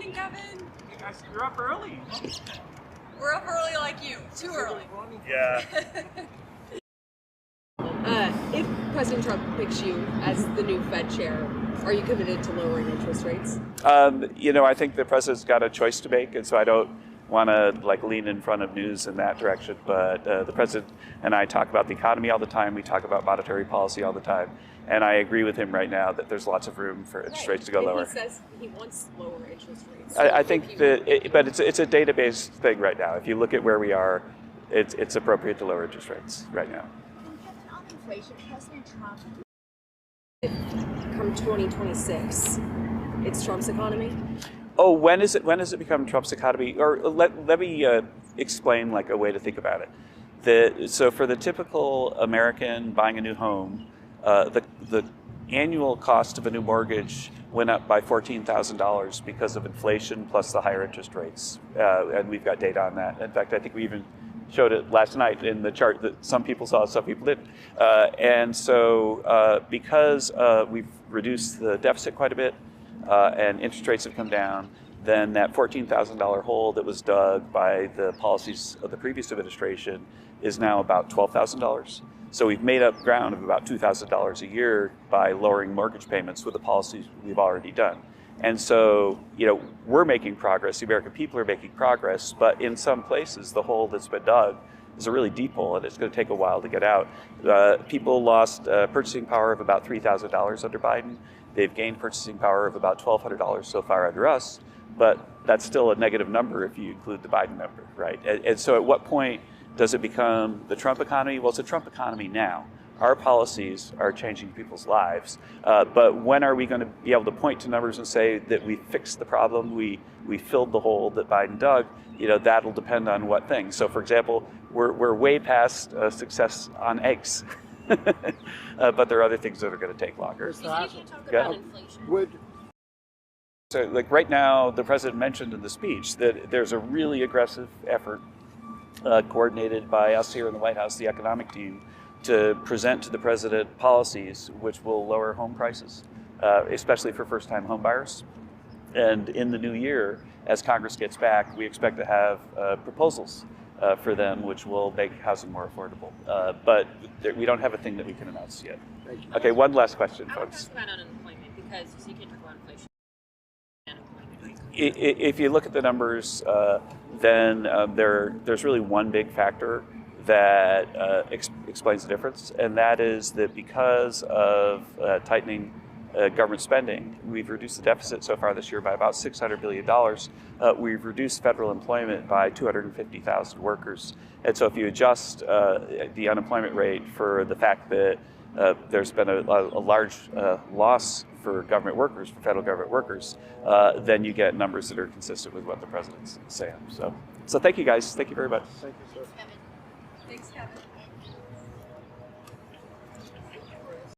morning, Kevin. Hey guys, you're up early. We're up early like you. Too early. Yeah. If President Trump picks you as the new Fed chair, are you committed to lowering interest rates? You know, I think the president's got a choice to make, and so I don't want to lean in front of news in that direction. But the president and I talk about the economy all the time. We talk about monetary policy all the time, and I agree with him right now that there's lots of room for interest rates to go lower. He says he wants lower interest rates. I think that, but it's a data-based thing right now. If you look at where we are, it's appropriate to lower interest rates right now. On inflation, President Trump. Come 2026, it's Trump's economy. Oh, when does it become Trump's economy? Or let me explain a way to think about it. So for the typical American buying a new home, the annual cost of a new mortgage went up by $14,000 because of inflation plus the higher interest rates, and we've got data on that. In fact, I think we even showed it last night in the chart that some people saw, some people didn't. And so because we've reduced the deficit quite a bit and interest rates have come down, then that $14,000 hole that was dug by the policies of the previous administration is now about $12,000. So we've made up ground of about $2,000 a year by lowering mortgage payments with the policies we've already done. And so, we're making progress, the American people are making progress, but in some places, the hole that's been dug is a really deep hole, and it's going to take a while to get out. People lost purchasing power of about $3,000 under Biden. They've gained purchasing power of about $1,200 so far under us, but that's still a negative number if you include the Biden number, right? And so at what point does it become the Trump economy? Well, it's a Trump economy now. Our policies are changing people's lives, but when are we going to be able to point to numbers and say that we fixed the problem, we filled the hole that Biden dug? That'll depend on what things. So, for example, we're way past success on eggs, but there are other things that are going to take longer. You can talk about inflation. So, right now, the president mentioned in the speech that there's a really aggressive effort coordinated by us here in the White House, the economic team, to present to the president policies which will lower home prices, especially for first-time home buyers. And in the new year, as Congress gets back, we expect to have proposals for them which will make housing more affordable. But we don't have a thing that we can announce yet. Okay, one last question, folks. I want to ask about unemployment, because you can talk about inflation and unemployment. If you look at the numbers, then there's really one big factor that explains the difference, and that is that because of tightening government spending, we've reduced the deficit so far this year by about $600 billion. We've reduced federal employment by 250,000 workers. And so if you adjust the unemployment rate for the fact that there's been a large loss for government workers, for federal government workers, then you get numbers that are consistent with what the president's saying. So thank you guys. Thank you very much. Thanks, Kevin.